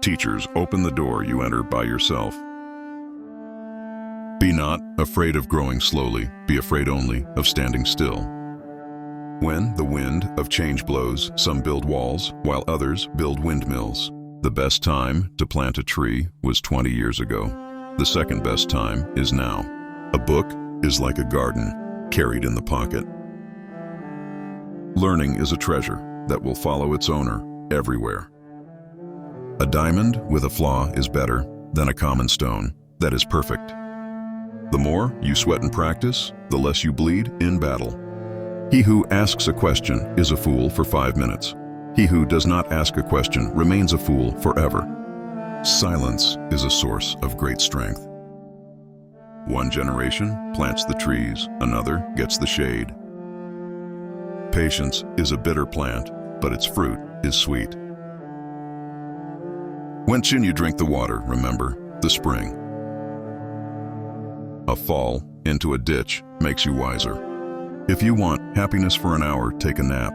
Teachers, open the door you enter by yourself. Be not afraid of growing slowly, be afraid only of standing still. When the wind of change blows, some build walls, while others build windmills. The best time to plant a tree was 20 years ago. The second best time is now. A book is like a garden, carried in the pocket. Learning is a treasure that will follow its owner everywhere. A diamond with a flaw is better than a common stone that is perfect. The more you sweat and practice, the less you bleed in battle. He who asks a question is a fool for 5 minutes. He who does not ask a question remains a fool forever. Silence is a source of great strength. One generation plants the trees, another gets the shade. Patience is a bitter plant, but its fruit is sweet. When you drink the water, remember the spring. A fall into a ditch makes you wiser. If you want happiness for an hour, take a nap.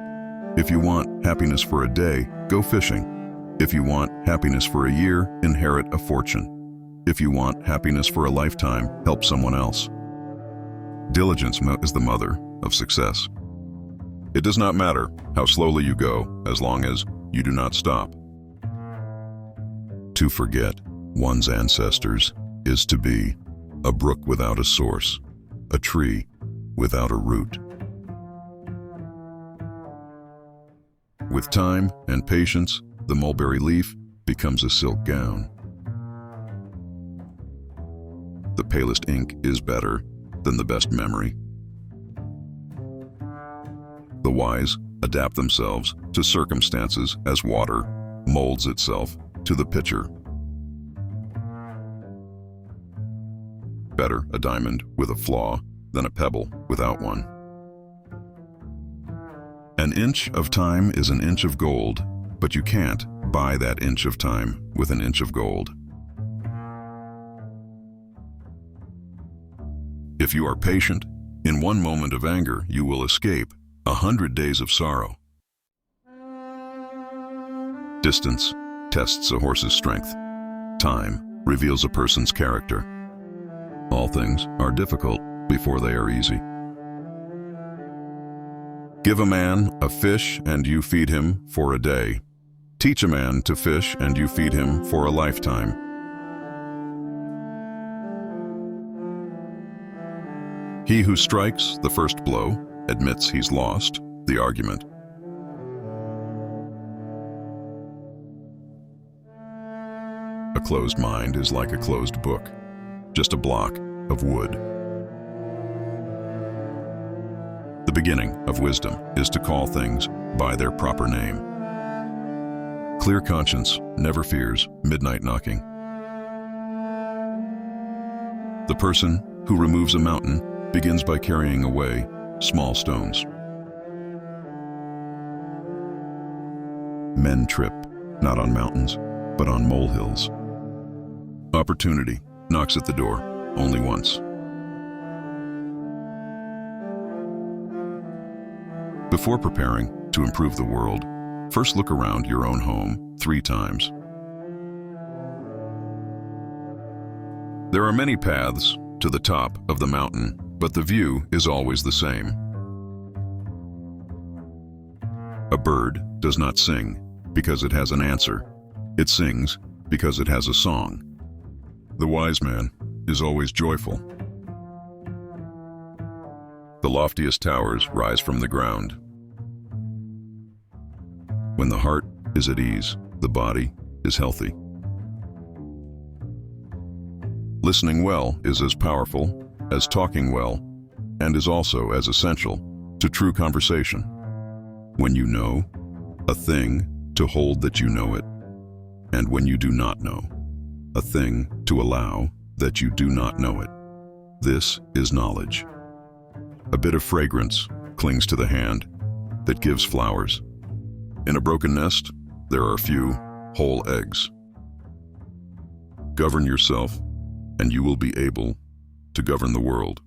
If you want happiness for a day, go fishing. If you want happiness for a year, inherit a fortune. If you want happiness for a lifetime, help someone else. Diligence is the mother of success. It does not matter how slowly you go, as long as you do not stop. To forget one's ancestors is to be a brook without a source, a tree without a root. With time and patience, the mulberry leaf becomes a silk gown. The palest ink is better than the best memory. The wise adapt themselves to circumstances as water molds itself to the pitcher. Better a diamond with a flaw than a pebble without one. An inch of time is an inch of gold, but you can't buy that inch of time with an inch of gold. If you are patient, in one moment of anger you will escape 100 days of sorrow. Distance tests a horse's strength. Time reveals a person's character. All things are difficult before they are easy. Give a man a fish and you feed him for a day. Teach a man to fish and you feed him for a lifetime. He who strikes the first blow admits he's lost the argument. A closed mind is like a closed book, just a block of wood. The beginning of wisdom is to call things by their proper name. Clear conscience never fears midnight knocking. The person who removes a mountain begins by carrying away small stones. Men trip, not on mountains, but on molehills. Opportunity knocks at the door only once. Before preparing to improve the world, first look around your own home 3 times. There are many paths to the top of the mountain, but the view is always the same. A bird does not sing because it has an answer. It sings because it has a song. The wise man is always joyful. The loftiest towers rise from the ground. When the heart is at ease, the body is healthy. Listening well is as powerful as talking well, and is also as essential to true conversation. When you know a thing, to hold that you know it, and when you do not know a thing, to allow that you do not know it. This is knowledge. A bit of fragrance clings to the hand that gives flowers. In a broken nest, there are few whole eggs. Govern yourself, and you will be able to govern the world.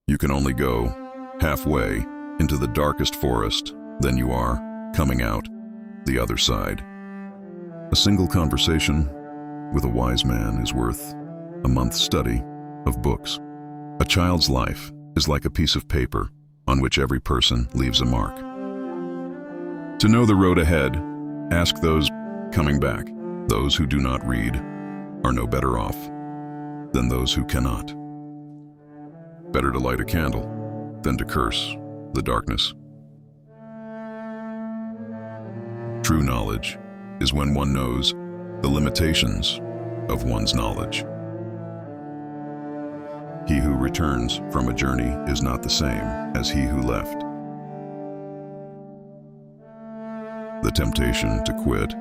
You can only go halfway into the darkest forest, then you are coming out the other side. A single conversation with a wise man is worth a month's study of books. A child's life is like a piece of paper on which every person leaves a mark. To know the road ahead, ask those coming back. Those who do not read are no better off than those who cannot. Better to light a candle than to curse the darkness. True knowledge is when one knows the limitations of one's knowledge. He who returns from a journey is not the same as he who left. The temptation to quit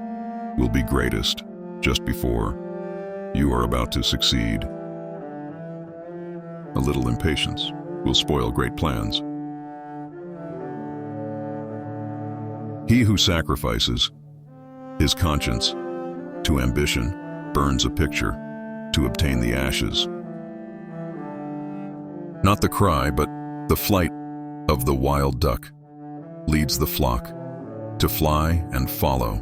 will be greatest just before you are about to succeed. A little impatience will spoil great plans. He who sacrifices his conscience to ambition burns a picture to obtain the ashes. Not the cry, but the flight of the wild duck leads the flock to fly and follow